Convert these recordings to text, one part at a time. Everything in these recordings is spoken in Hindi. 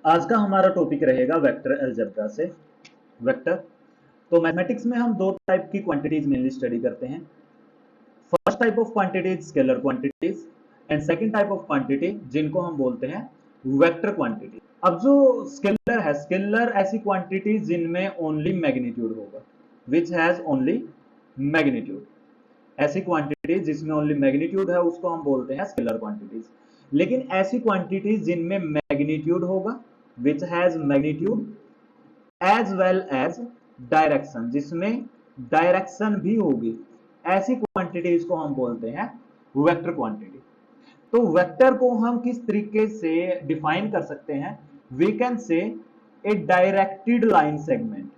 आज का हमारा टॉपिक रहेगा वेक्टर अलजेब्रा से। वेक्टर तो मैथमेटिक्स में हम दो टाइप की क्वांटिटीज मेनली स्टडी करते हैं। First type of quantities scalar quantities and second type of quantity जिनको हम बोलते हैं वेक्टर क्वांटिटी। अब जो स्केलर है, स्केलर ऐसी क्वांटिटी जिनमें ओनली मैग्नीट्यूड होगा, विच हैज ओनली मैग्नीट्यूड। ऐसी क्वांटिटी जिसमें ओनली मैग्नीट्यूड है उसको हम बोलते हैं स्केलर क्वांटिटीज। लेकिन ऐसी क्वांटिटीज जिनमें मैग्नीट्यूड होगा, which has magnitude as well as direction, जिसमें डायरेक्शन भी होगी, ऐसी क्वांटिटीज को हम बोलते हैं वेक्टर क्वांटिटी। तो वेक्टर को हम किस तरीके से डिफाइन कर सकते हैं? We can say A directed line segment.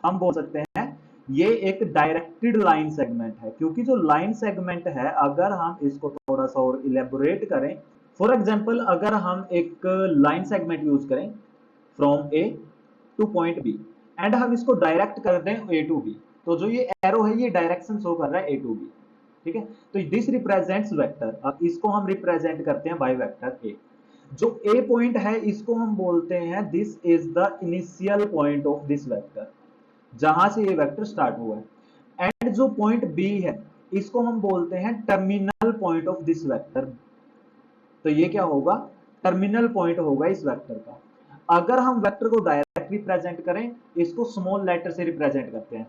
हम बोल सकते हैं ये एक डायरेक्टेड लाइन सेगमेंट है, क्योंकि जो लाइन सेगमेंट है अगर हम इसको थोड़ा सा और इलेबोरेट करें, फॉर एग्जांपल अगर हम एक लाइन सेगमेंट यूज करें from A to point B and हम इसको डायरेक्ट कर दें ए टू बी, तो जो ये एरो है ये डायरेक्शन शो कर रहा है ए टू बी। ठीक है, तो दिस रिप्रेजेंट्स वेक्टर। अब इसको हम रिप्रेजेंट करते हैं बाय वेक्टर ए। जो ए पॉइंट है इसको हम बोलते हैं this is the initial point of this vector, जहां से ये वेक्टर स्टार्ट हुआ है। एंड जो पॉइंट बी है इसको हम बोलते हैं terminal point of this vector. तो ये क्या होगा? टर्मिनल पॉइंट होगा इस वेक्टर का। अगर हम वेक्टर को डायरेक्ट रिप्रेजेंट करें, इसको स्मॉल लेटर से रिप्रेजेंट करते हैं।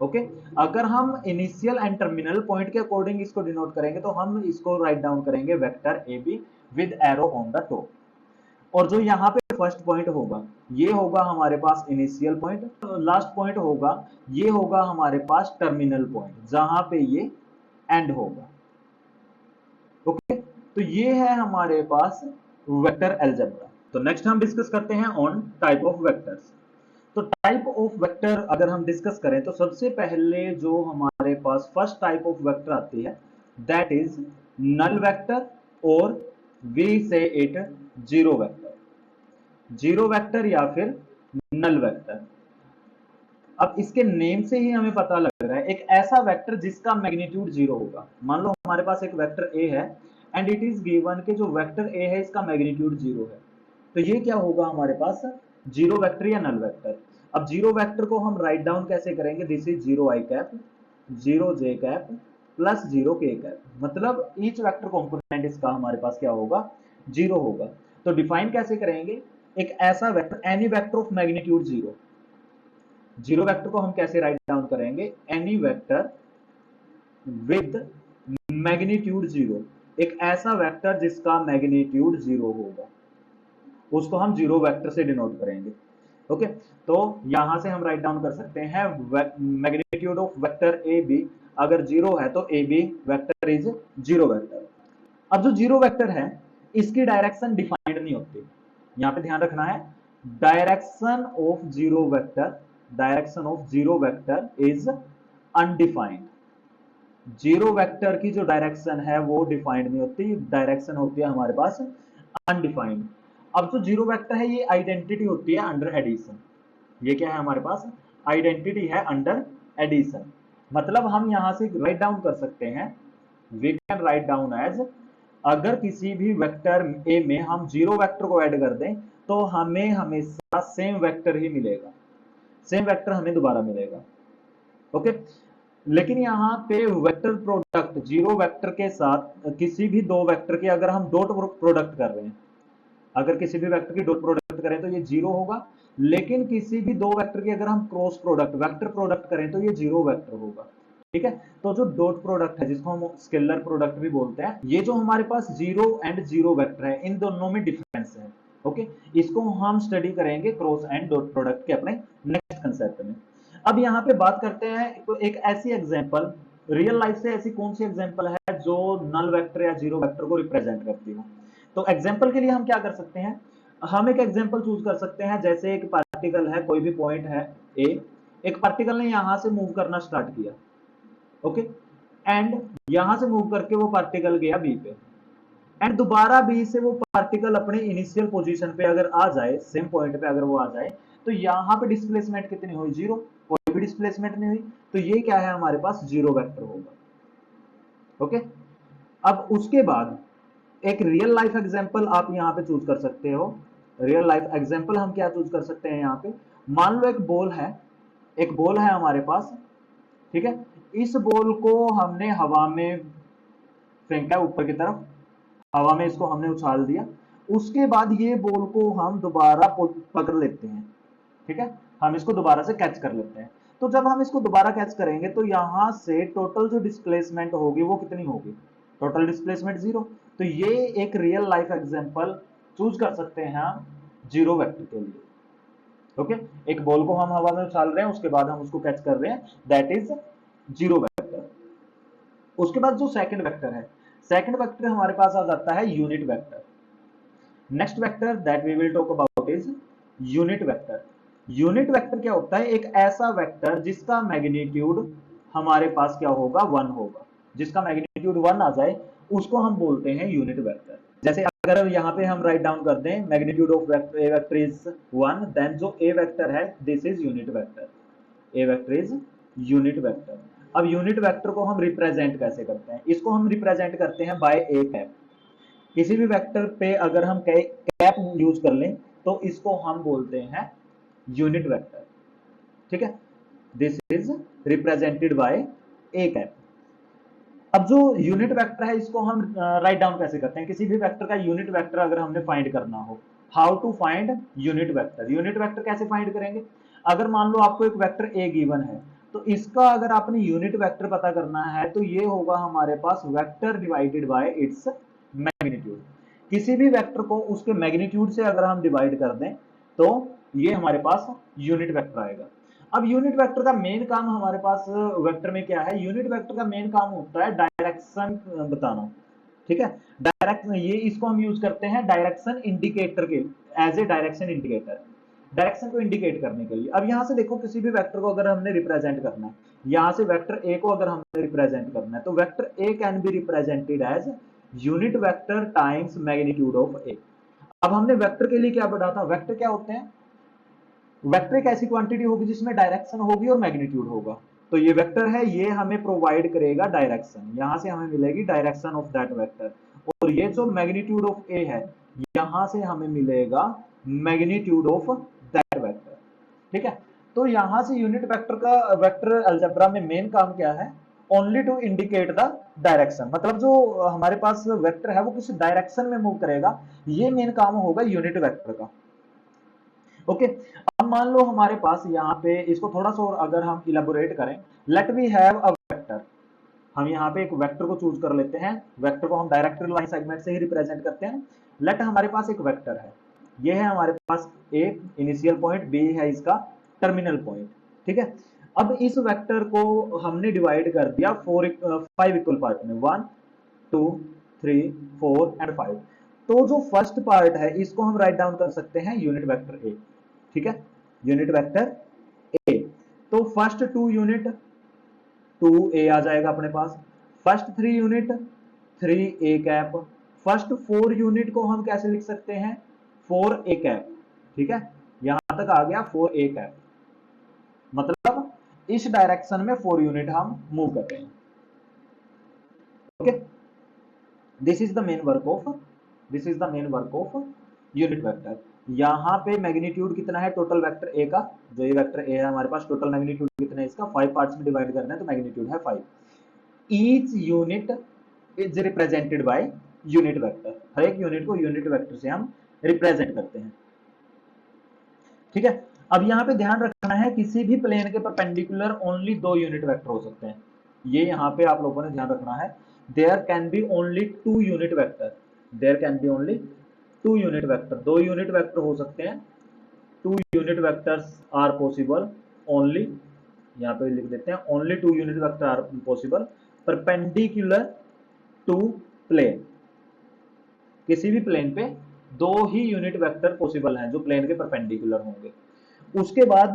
ओके, अगर हम इनिशियल एंड टर्मिनल पॉइंट के अकॉर्डिंग इसको डिनोट करेंगे तो हम इसको राइट डाउन करेंगे vector A be with arrow on the top. और जो यहाँ पे फर्स्ट पॉइंट होगा ये होगा हमारे पास इनिशियल पॉइंट, लास्ट पॉइंट होगा ये होगा हमारे पास टर्मिनल पॉइंट, जहां पे ये एंड होगा। ओके, तो ये है हमारे पास वेक्टर अलजेब्रा। तो नेक्स्ट हम डिस्कस करते हैं ऑन टाइप ऑफ वेक्टर्स। तो टाइप ऑफ वेक्टर अगर हम डिस्कस करें तो सबसे पहले जो हमारे पास फर्स्ट टाइप ऑफ वेक्टर आती है दैट इज नल वेक्टर, और वी से it zero vector. Zero vector या फिर नल वेक्टर। अब इसके नेम से ही हमें पता लग रहा है एक ऐसा वेक्टर जिसका मैग्नीट्यूड जीरो होगा। मान लो हमारे पास एक वेक्टर ए है एंड इट इज गिवन के जो वेक्टर ए है इसका मैग्नीट्यूड जीरो है, तो ये क्या होगा हमारे पास? जीरो वेक्टर या नल वेक्टर। अब जीरो वेक्टर को हम राइट डाउन कैसे करेंगे? This is zero I cap, zero J cap plus zero के कैप, मतलब ईच वेक्टर कॉम्पोनेंट इसका हमारे पास क्या होगा? जीरो होगा। तो डिफाइन कैसे करेंगे? एक ऐसा vector, any vector of magnitude zero. Zero vector को हम कैसे राइट डाउन करेंगे? Any vector with magnitude zero, एक ऐसा वेक्टर जिसका मैग्नीट्यूड जीरो होगा, उसको हम जीरो वेक्टर से डिनोट करेंगे। ओके, तो यहां से हम राइट डाउन कर सकते हैं magnitude of vector A B अगर जीरो है तो A B vector is zero vector. अब जो जीरो वेक्टर है इसकी डायरेक्शन डिफाइंड नहीं होती, यहां पे ध्यान रखना है। Direction of zero vector, direction of zero vector is undefined. Zero vector की जो डायरेक्शन है वो डिफाइंड नहीं होती, डायरेक्शन होती है हमारे पास अनडिफाइंड। अब जो जीरो वेक्टर है ये आइडेंटिटी होती है अंडर एडिशन। ये क्या है हमारे पास? आइडेंटिटी है अंडर एडिशन। मतलब हम यहां से राइट डाउन कर सकते हैं, we can write down as, अगर किसी भी वेक्टर ए में हम जीरो वेक्टर को ऐड कर दें तो हमें हमेशा सेम वेक्टर ही मिलेगा, सेम वेक्टर हमें दोबारा मिलेगा। ओके, लेकिन यहाँ पे वेक्टर प्रोडक्ट जीरो वेक्टर के साथ किसी भी दो वेक्टर के अगर हम डॉट प्रोडक्ट कर रहे हैं, अगर किसी भी वेक्टर की डॉट प्रोडक्ट करें तो ये जीरो होगा। लेकिन किसी भी दो वेक्टर की अगर हम क्रॉस प्रोडक्ट वेक्टर प्रोडक्ट करें तो ये जीरो वेक्टर होगा। ठीक है, तो जो डॉट प्रोडक्ट है जिसको हम स्केलर प्रोडक्ट भी बोलते हैं, ये जो हमारे पास जीरो एंड जीरो वेक्टर है इन दोनों में डिफरेंस है। ओके, इसको हम स्टडी करेंगे क्रॉस एंड डॉट प्रोडक्ट के अपने नेक्स्ट कंसेप्ट में। अब यहाँ पे बात करते हैं एक ऐसी एग्जांपल, रियल लाइफ से ऐसी कौन सी एग्जांपल है जो नल वेक्टर या जीरो वेक्टर को रिप्रेजेंट करती हो। तो एग्जांपल के लिए हम क्या कर सकते हैं? हम एक एग्जांपल चूज कर सकते हैं, जैसे एक पार्टिकल है, कोई भी पॉइंट है ए, एक पार्टिकल ने यहां से मूव करना स्टार्ट किया। ओके, एंड यहां से मूव करके वो पार्टिकल गया बी पे, एंड दोबारा बी से वो पार्टिकल अपने इनिशियल पोजीशन पे अगर आ जाए, सेम पॉइंट पे अगर वो आ जाए, तो यहां पे डिस्प्लेसमेंट कितनी हुई? जीरो, कोई भी डिस्प्लेसमेंट नहीं हुई, तो ये क्या है हमारे पास? जीरो वेक्टर होगा। ओके, अब उसके बाद एक रियल लाइफ एग्जांपल आप यहां पे चूज कर सकते हो, रियल लाइफ एग्जांपल हम क्या चूज कर सकते हैं यहाँ पे, मान लो एक बॉल है हमारे पास, ठीक है। इस बॉल को हमने हवा में फेंका ऊपर की तरफ, हवा में इसको हमने उछाल दिया, उसके बाद ये बॉल को हम दोबारा पकड़ लेते हैं, ठीक है, हम इसको दोबारा से कैच कर लेते हैं। तो जब हम इसको दोबारा कैच करेंगे तो यहां से टोटल जो डिस्प्लेसमेंट होगी वो कितनी होगी, टोटल डिस्प्लेसमेंट जीरो। तो ये एक रियल लाइफ एग्जांपल चूज कर सकते हैं हम जीरो वेक्टर के लिए। ओके, एक बॉल को हम हवा में उछाल रहे हैं, उसके बाद हम उसको कैच कर रहे हैं, दैट इज जीरो वेक्टर। उसके बाद जो सेकंड वेक्टर है, सेकंड वेक्टर हमारे पास आ जाता है unit vector. Next vector that we will talk about is unit vector. Unit vector क्या होता है, एक ऐसा वेक्टर जिसका मैग्नीट्यूड हमारे पास क्या होगा, वन होगा, जिसका मैग्नीट्यूड वन आ जाए उसको हम बोलते हैं यूनिट वेक्टर। जैसे अगर यहाँ पे हम राइट डाउन कर दें magnitude of vector A vector is one, then जो ए वेक्टर है this is unit vector, A vector is unit vector. अब यूनिट वेक्टर को हम रिप्रेजेंट कैसे करते हैं, इसको हम रिप्रेजेंट करते हैं बाय ए कैप। किसी भी वेक्टर पे अगर हम कैप यूज कर लें तो इसको हम बोलते हैं यूनिट वेक्टर, ठीक है। This is represented bye A cap. अब जो यूनिट वेक्टर है इसको हम राइट डाउन कैसे करते हैं, किसी भी वेक्टर का यूनिट वेक्टर अगर हमने फाइंड करना हो, how to find unit vector, unit vector कैसे फाइंड करेंगे। अगर मान लो आपको एक वेक्टर ए गिवन है, तो इसका अगर आपने यूनिट वेक्टर पता करना है तो ये होगा हमारे पास vector divided by its magnitude. किसी भी वेक्टर को उसके मैग्नीट्यूड से अगर हम डिवाइड कर दें तो ये हमारे पास यूनिट वेक्टर आएगा। अब यूनिट वेक्टर का मेन काम हमारे पास वेक्टर में क्या है, यूनिट वेक्टर का मेन काम होता है डायरेक्शन बताना, ठीक है। डायरेक्शन ये इसको हम यूज करते हैं डायरेक्शन इंडिकेटर के, as a direction indicator, direction को इंडिकेट करने के लिए। अब यहां से देखो किसी भी वेक्टर को अगर हमने रिप्रेजेंट करना है, यहां से वेक्टर ए को अगर हमने रिप्रेजेंट करना है तो vector A can be represented as unit vector times magnitude of A. अब हमने वेक्टर के लिए क्या पढ़ा था, वेक्टर क्या होते हैं, वेक्टर एक ऐसी क्वांटिटी होगी जिसमें डायरेक्शन होगी और मैग्नीट्यूड होगा। तो ये वेक्टर है, ये हमें प्रोवाइड करेगा डायरेक्शन, यहां से हमें मिलेगी डायरेक्शन ऑफ दैट वेक्टर। और ये जो मैग्नीट्यूड ऑफ ए है यहां से हमें मिलेगा मैग्नीट्यूड ऑफ दैट वेक्टर, ठीक है। तो यहां से यूनिट वेक्टर का वेक्टर अलजेब्रा में मेन काम क्या है, only to indicate the direction, मतलब जो हमारे पास वेक्टर है वो किस डायरेक्शन में मूव करेगा, ये मेन काम होगा यूनिट वेक्टर का। ओके, अब मान लो हमारे पास यहाँ पे इसको थोड़ा सा और अगर हम इलेबोरेट करें, let we have a vector, हम यहाँ पे एक वेक्टर को चूज कर लेते हैं, वेक्टर को हम डायरेक्टरी लाइन सेगमेंट से ही रिप्रेजेंट करते हैं। लेट हमारे पास एक वेक्टर है, ये है हमारे पास ए इनिशियल पॉइंट, बी है इसका टर्मिनल पॉइंट, ठीक है। अब इस वेक्टर को हमने डिवाइड कर दिया 5 इक्वल पार्ट में, 1 2 3 4 एंड 5। तो जो फर्स्ट पार्ट है इसको हम राइट डाउन कर सकते हैं यूनिट वेक्टर ए, ठीक है, यूनिट वेक्टर ए। तो फर्स्ट 2 यूनिट 2 ए आ जाएगा अपने पास, first 3 unit 3 A cap, first 4 unit को हम कैसे लिख सकते हैं 4 ए कैप, ठीक है, यहां तक आ गया 4 ए कैप, मतलब इस डायरेक्शन में 4 यूनिट हम मूव कर रहे हैं। Okay, this is the main work of, this is the main work of unit vector. यहां पे मैग्नीट्यूड कितना है टोटल वेक्टर ए का, जो ये वेक्टर ए है हमारे पास टोटल मैग्नीट्यूड कितना है इसका, 5 पार्ट्स में डिवाइड करना है तो मैग्नीट्यूड है 5। Each unit is represented by unit vector, हर एक यूनिट को यूनिट वेक्टर से हम रिप्रेजेंट करते हैं, ठीक है। अब यहाँ पे ध्यान रखना है किसी भी प्लेन के परपेंडिकुलर ओनली 2 यूनिट वेक्टर हो सकते हैं, ये यहाँ पे आप लोगों ने ध्यान रखना है। There can be only 2 unit vector, there can be only 2 unit vector, 2 unit vector हो सकते हैं, 2 unit vectors are possible only, यहाँ पे लिख देते हैं only 2 unit vector are possible perpendicular to plane, किसी भी प्लेन पे 2 ही यूनिट वेक्टर पॉसिबल हैं जो प्लेन के परपेंडिकुलर होंगे। उसके बाद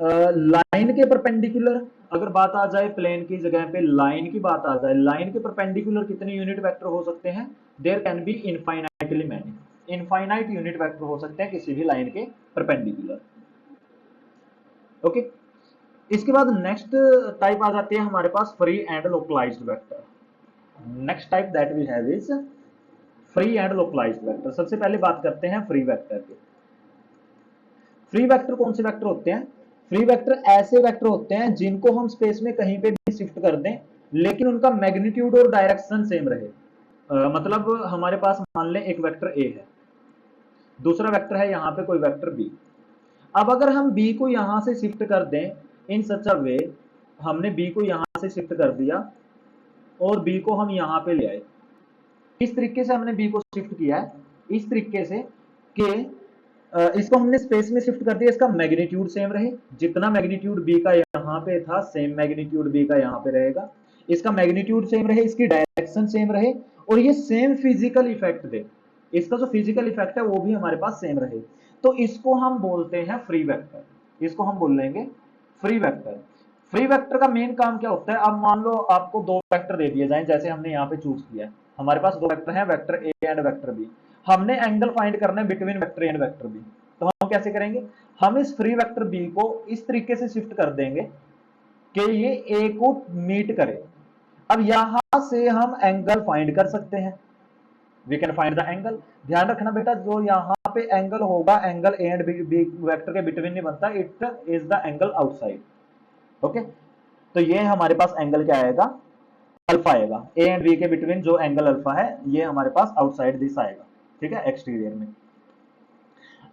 लाइन के परपेंडिकुलर अगर बात आ जाए, प्लेन की जगह पे लाइन की बात आ जाए, लाइन के परपेंडिकुलर कितने यूनिट वेक्टर हो सकते हैं, there can be infinitely many, infinite unit vector हो सकते हैं किसी भी लाइन के परपेंडिकुलर। ओके, इसके बाद नेक्स्ट टाइप आ जाती है हमारे पास free and localised vector. Next type that we have is free and localised vector. सबसे पहले बात करते हैं फ्री वेक्टर की। फ्री वेक्टर कौन से वेक्टर होते हैं? फ्री वेक्टर ऐसे वेक्टर होते हैं जिनको हम स्पेस में कहीं पे भी शिफ्ट कर दें, लेकिन उनका मैग्नीट्यूड और डायरेक्शन सेम रहे। मतलब हमारे पास मान लें एक वेक्टर ए है, दूसरा वेक्टर है यहाँ पे कोई वेक्टर बी। अब अगर हम बी को यहां से शिफ्ट कर दें इन सच अ वे, हमने बी को यहां से शिफ्ट कर दिया और बी को हम यहां पे ले आए, इस तरीके से हमने बी को शिफ्ट किया है, इस तरीके से कि इसको हमने स्पेस में शिफ्ट कर दिया, इसका मैग्नीट्यूड सेम रहे, जितना मैग्नीट्यूड बी का यहाँ पे था सेम मैग्नीट्यूड बी का यहाँ पे रहेगा, इसका मैग्नीट्यूड सेम रहे, इसकी डायरेक्शन सेम रहे, और ये सेम फिजिकल इफेक्ट दे, इसका जो फिजिकल इफेक्ट है वो भी हमारे पास सेम रहे, तो इसको हम बोलते हैं फ्री वेक्टर। इसको हम बोल लेंगे फ्री वेक्टर। फ्री वेक्टर का मेन काम क्या होता है? अब मान लो आपको दो वेक्टर दे दिए जाए, जैसे हमने यहाँ पे चूज किया, हमारे पास दो वेक्टर हैं, vector A and vector B, हमने एंगल फाइंड करना है between vector A and vector B. तो हम कैसे करेंगे? हम इस फ्री वेक्टर बी को इस तरीके से शिफ्ट कर देंगे कि ये ए को मीट करे। अब यहां से हम एंगल फाइंड कर सकते हैं, we can find the angle. ध्यान रखना बेटा, जो यहाँ पे एंगल होगा, angle A and B vector के बिटवीन नहीं बनता, it is the angle outside. Okay, तो ये हमारे पास एंगल क्या आएगा? अल्फा आएगा। ए एंड बी के बिटवीन जो एंगल अल्फा है ये हमारे पास आउटसाइड दिस आएगा, ठीक है, एक्सटीरियर में।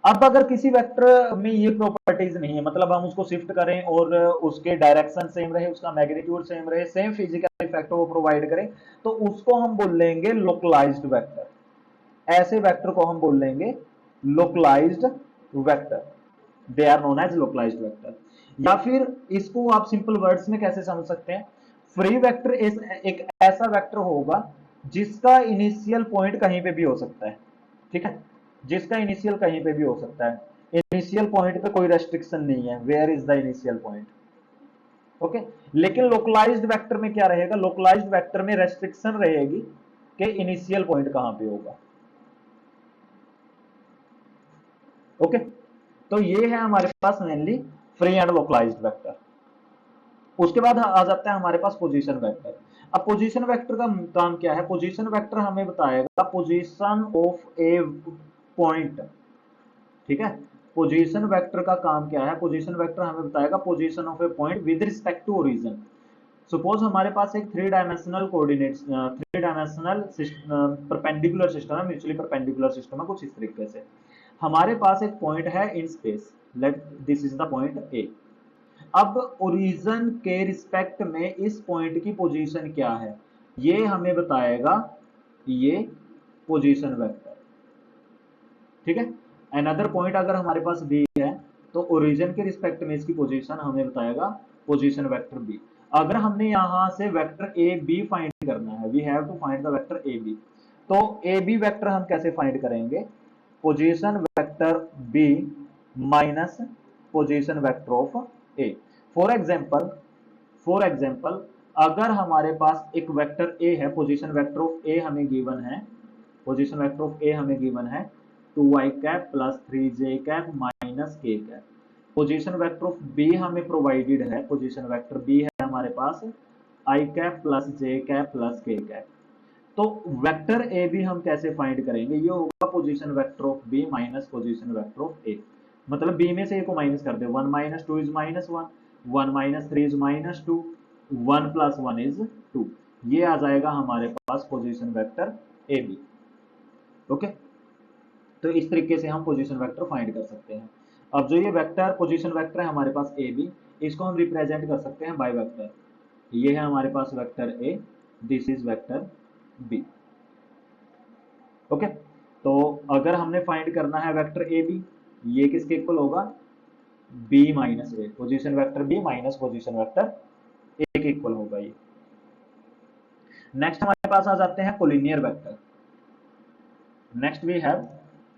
अब अगर किसी वेक्टर में ये प्रॉपर्टीज नहीं है, मतलब हम उसको शिफ्ट करें और उसके डायरेक्शन सेम रहे, उसका मैग्नीट्यूड सेम रहे, सेम फिजिकल इफेक्ट वो प्रोवाइड करे, तो उसको हम बोल लेंगे लोकलाइज्ड वेक्टर। ऐसे वेक्टर को हम बोल लेंगे localised vector, they are known as localised vector. या फिर इसको आप सिंपल वर्ड्स में कैसे समझ सकते हैं? फ्री वेक्टर एक ऐसा वेक्टर होगा जिसका इनिशियल पॉइंट कहीं पे भी हो सकता है, ठीक है, जिसका इनिशियल कहीं पे भी हो सकता है, इनिशियल पॉइंट पे कोई रेस्ट्रिक्शन नहीं है, where is the initial point. Okay, लेकिन लोकलाइज्ड वेक्टर में क्या रहेगा? लोकलाइज्ड वेक्टर में रेस्ट्रिक्शन रहेगी कि इनिशियल पॉइंट कहां पे होगा। ओके, तो ये है हमारे पास mainly free and localised vector. उसके बाद आ जाता है हमारे पास पोजीशन वेक्टर। अब पोजीशन वेक्टर का काम क्या है? पोजीशन वेक्टर हमें बताएगा पोजीशन ऑफ ए पॉइंट, ठीक है। पोजीशन वेक्टर का काम क्या है? पोजीशन वेक्टर हमें बताएगा position of a point with respect to origin. Suppose हमारे पास एक three dimensional coordinates, three dimensional perpendicular system है, म्यूचुअली परपेंडिकुलर सिस्टम है, कुछ इस तरीके से हमारे पास एक पॉइंट है in space, let this is the point A. अब ओरिजिन के रिस्पेक्ट में इस पॉइंट की पोजीशन क्या है, ये हमें बताएगा ये पोजीशन वेक्टर, ठीक है। अनदर पॉइंट अगर हमारे पास बी है तो ओरिजिन के रिस्पेक्ट में इसकी पोजीशन हमें बताएगा पोजीशन वेक्टर बी। अगर हमने यहां से वेक्टर ए बी फाइंड करना है, we have to find the vector A B, तो ए बी वेक्टर हम कैसे फाइंड करेंगे? Position vector B minus position vector of A. For example अगर हमारे पास एक वेक्टर ए है, पोजीशन वेक्टर ऑफ ए हमें गिवन है, पोजीशन वेक्टर ऑफ ए हमें गिवन है 2i cap plus 3j cap minus k cap. Position vector of B हमें प्रोवाइडेड है, पोजीशन वेक्टर बी है हमारे पास i cap plus j cap plus k cap. तो वेक्टर ए बी हम कैसे फाइंड करेंगे? ये होगा position vector of B minus position vector of A. मतलब बी में से ए को माइनस कर दे, 1 minus 2 is minus 1, 1 minus 3 is minus 2, 1 plus 1 is 2। ये आ जाएगा हमारे पास position vector A B. Okay, तो इस तरीके से हम पोजीशन वेक्टर फाइंड कर सकते हैं। अब जो ये वेक्टर पोजीशन वेक्टर है हमारे पास ए बी, इसको हम रिप्रेजेंट कर सकते हैं बाय वेक्टर। ये है हमारे पास vector A, this is vector B. Okay, तो अगर हमने फाइंड करना है वेक्टर ए बी, ये किसके इक्वल होगा? B minus A, position vector B minus position vector A के इक्वल होगा ये। नेक्स्ट हमारे पास आ जाते हैं collinear vector. Next we have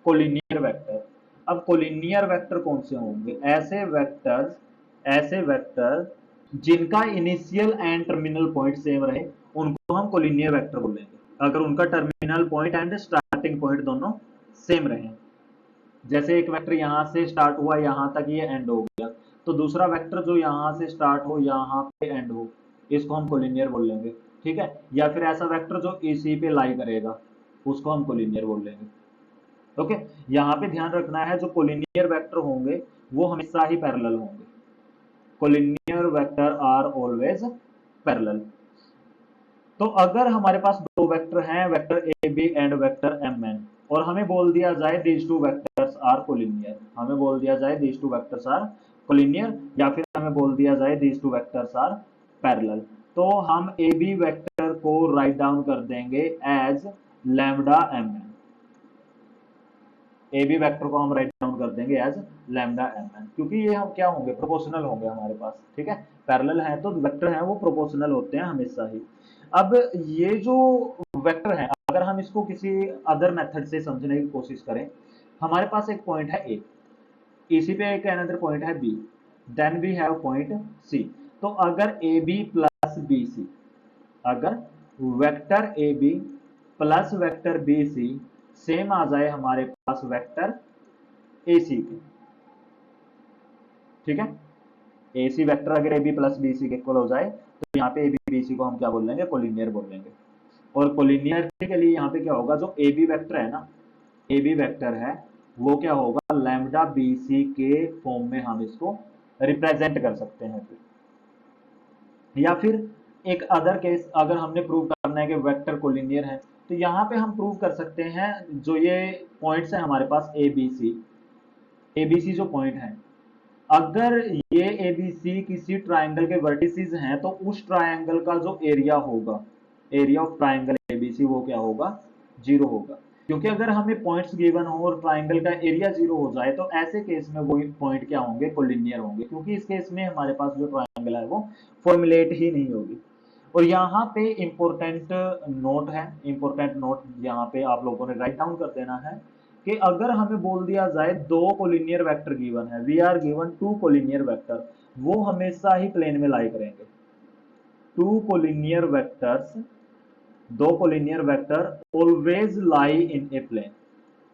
collinear vector. अब कोलिनियर वेक्टर कौन से होंगे? ऐसे वेक्टर जिनका initial and terminal point same रहे, उनको हम कोलिनियर वेक्टर बोलेंगे। अगर उनका terminal point and starting point दोनों सेम रहे, जैसे एक वेक्टर यहां से स्टार्ट हुआ यहां तक ये एंड हो गया, तो दूसरा वेक्टर जो यहां से स्टार्ट हो यहां पे एंड हो, इसको हम कोलिनियर बोल लेंगे, ठीक है। या फिर ऐसा वेक्टर जो इसी पे लाई करेगा, उसको हम कोलिनियर बोल लेंगे। ओके, यहाँ पे ध्यान रखना है जो कोलिनियर वेक्टर होंगे वो हमेशा ही पैरेलल होंगे। Collinear vector are always parallel. तो अगर हमारे पास दो वेक्टर हैं, vector A B and vector M N, और हमें बोल दिया जाए these two vectors are collinear, हमें बोल दिया जाए these two vectors are collinear, या फिर हमें बोल दिया जाए these two vectors are parallel, तो हम ए बी वेक्टर को राइट डाउन कर देंगे एज लैम्डा एम एन। ए बी वेक्टर को हम राइट डाउन कर देंगे एज लैम्डा एम एन, क्योंकि ये हम क्या होंगे, प्रोपोर्शनल होंगे हमारे पास। ठीक है, पैरेलल है तो वेक्टर हैं वो प्रोपोर्शनल होते हैं हमेशा ही। अब ये जो वेक्टर है, अगर हम इसको किसी अदर मेथड से समझने की कोशिश करें, हमारे पास एक पॉइंट है ए, इसी पे एक अनदर पॉइंट है B, then we have point C. तो अगर A B plus B C, अगर vector A B plus vector B C same आ जाए हमारे पास वेक्टर ए सी के, ठीक है, ए सी वेक्टर अगर A B plus B C के इक्वल हो जाए तो यहाँ पे ए बी बी सी को हम क्या बोल लेंगे, कोलिनियर बोल लेंगे। और कोलिनियरिटी के लिए यहाँ पे क्या होगा, जो ए बी वेक्टर है ना, ए बी वेक्टर है वो क्या होगा, लैम्डा बी सी के फॉर्म में हम इसको रिप्रेजेंट कर सकते हैं। फिर या फिर एक अदर केस, अगर हमने प्रूव करना है कि वेक्टर कोलिनियर है, तो यहाँ पे हम प्रूव कर सकते हैं जो ये पॉइंट्स हैं हमारे पास ए बी सी जो पॉइंट है, अगर ये ए बी सी किसी ट्राइंगल के वर्टिसेस हैं तो उस ट्राइंगल का जो एरिया होगा, area of triangle A B C, वो क्या होगा, जीरो होगा। क्योंकि अगर हमें पॉइंट्स गिवन हो और ट्राइंगल का एरिया जीरो हो जाए तो ऐसे केस में वो पॉइंट क्या होंगे, कोलिनियर होंगे, क्योंकि इस केस में हमारे पास जो ट्राइंगल है वो फॉर्मुलेट ही नहीं होगी। और यहाँ पे इंपॉर्टेंट नोट है, इंपॉर्टेंट नोट यहाँ पे आप लोगों ने राइट डाउन कर देना है कि अगर हमें बोल दिया जाए दो कोलिनियर वेक्टर गिवन है, we are given two collinear vector, वो हमेशा ही प्लेन में लाई करेंगे। टू कोलिनियर वेक्टर्स, दो collinear vector always lie in a plane,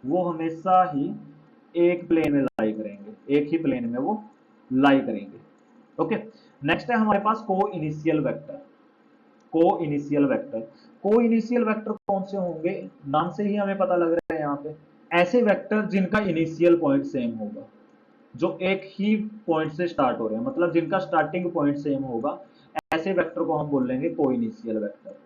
वो हमेशा ही एक प्लेन में लाई करेंगे, एक ही प्लेन में वो लाई करेंगे। ओके, नेक्स्ट है हमारे पास को इनिशियल वेक्टर। को इनिशियल वेक्टर, को इनिशियल वेक्टर कौन से होंगे, नाम से ही हमें पता लग रहा है यहाँ पे, ऐसे वेक्टर जिनका इनिशियल पॉइंट सेम होगा, जो एक ही पॉइंट से स्टार्ट हो रहे हैं, मतलब जिनका स्टार्टिंग पॉइंट सेम होगा, ऐसे वेक्टर को हम बोल लेंगे को इनिशियल वेक्टर।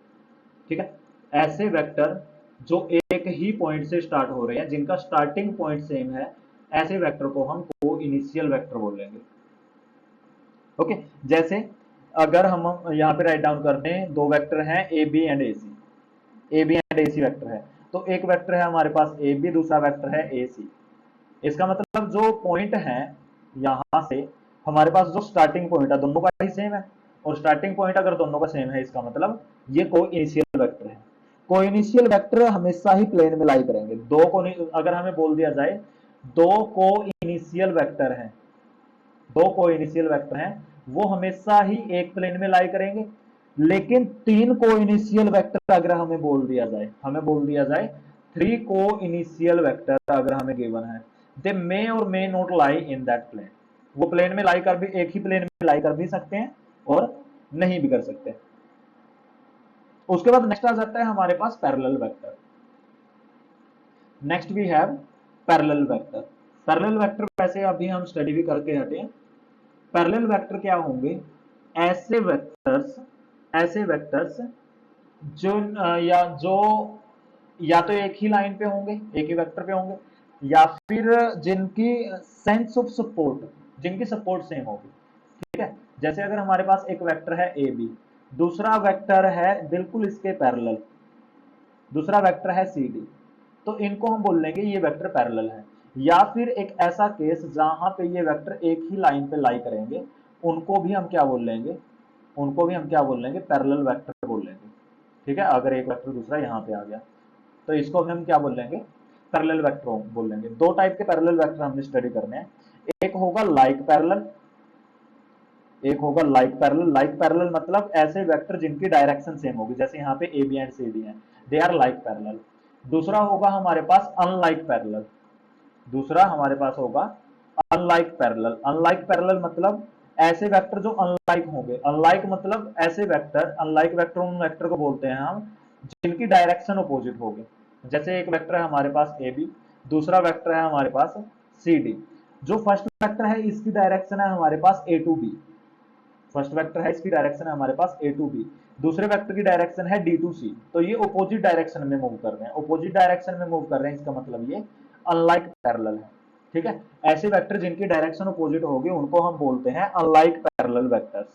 ठीक है, ऐसे वेक्टर जो एक ही पॉइंट से स्टार्ट हो रहे हैं, जिनका स्टार्टिंग पॉइंट सेम है, ऐसे वेक्टर को हम को इनिशियल वेक्टर बोल लेंगे। ओके, जैसे अगर हम यहाँ पे राइट डाउन करते हैं, दो वेक्टर हैं A B and A C, A B and A C vector है, तो एक वेक्टर है हमारे पास ए बी, दूसरा वेक्टर है ए सी। इसका मतलब जो पॉइंट है यहाँ से हमारे पास जो स्टार्टिंग पॉइंट है दोनों का ही सेम है, और स्टार्टिंग पॉइंट अगर दोनों का सेम है इसका मतलब ये को इनिशियल वेक्टर है। को इनिशियल वेक्टर हमेशा ही प्लेन में लाई करेंगे। दो को, अगर हमें बोल दिया जाए दो को इनिशियल वेक्टर है, दो को इनिशियल वेक्टर हैं, वो हमेशा ही एक प्लेन में लाई करेंगे। लेकिन तीन को इनिशियल वेक्टर अगर हमें बोल दिया जाए, हमें बोल दिया जाए थ्री को इनिशियल वेक्टर अगर हमें गिवन है, दे मे और may not lie in that plane, वो प्लेन में लाई कर भी, एक ही प्लेन में लाई कर भी सकते हैं और नहीं भी कर सकते। उसके बाद नेक्स्ट आ जाता है हमारे पास parallel vector. Next we have parallel vector. Parallel vector वैसे अभी हम स्टडी भी करके हटे। पैरेलल वेक्टर क्या होंगे, ऐसे वेक्टर्स, ऐसे वेक्टर्स जो या तो एक ही लाइन पे होंगे, एक ही वेक्टर पे होंगे, या फिर जिनकी सेंस ऑफ सपोर्ट, जिनकी सपोर्ट सेम होगी। ठीक है, जैसे अगर हमारे पास एक वेक्टर है ए बी, दूसरा वेक्टर है बिल्कुल इसके पैरेलल, दूसरा वेक्टर है सी डी, तो इनको हम बोल लेंगे ये वेक्टर पैरेलल है। या फिर एक ऐसा केस जहां पे ये वेक्टर एक ही लाइन पे लाई करेंगे, उनको भी हम क्या बोल लेंगे, उनको भी हम क्या बोल लेंगे, पैरेलल वेक्टर बोल लेंगे। ठीक है, अगर एक वेक्टर दूसरा यहाँ पे आ गया तो इसको हम क्या बोल लेंगे, पैरेलल वेक्टर बोल लेंगे। दो टाइप के पैरेलल वेक्टर हमने स्टडी करने हैं, एक होगा लाइक पैरेलल, एक होगा लाइक पैरेलल। लाइक पैरेलल मतलब ऐसे वेक्टर जिनकी डायरेक्शन सेम होगी, जैसे यहाँ पे A B and C D है, दे आर लाइक पैरेलल। दूसरा होगा हमारे पास अनलाइक पैरेलल, दूसरा हमारे पास होगा अनलाइक पैरेलल। अनलाइक पैरेलल मतलब ऐसे वेक्टर जो अनलाइक होंगे। अनलाइक मतलब ऐसे वेक्टर, अनलाइक वेक्टर उन वेक्टर को बोलते हैं हम जिनकी डायरेक्शन अपोजिट होगी। जैसे एक वेक्टर है हमारे पास ए बी, दूसरा वेक्टर है हमारे पास सी डी। जो फर्स्ट वेक्टर है इसकी डायरेक्शन है हमारे पास ए टू बी, फर्स्ट वेक्टर है इसकी डायरेक्शन है हमारे पास ए टू बी, दूसरे वेक्टर की डायरेक्शन है डी टू सी। तो ये अपोजिट डायरेक्शन में मूव कर रहे हैं, अपोजिट डायरेक्शन में मूव कर रहे हैं, इसका मतलब ये अनलाइक पैरेलल है। ठीक है, ऐसे वेक्टर जिनकी डायरेक्शन अपोजिट होगी उनको हम बोलते हैं अनलाइक पैरेलल वेक्टर्स।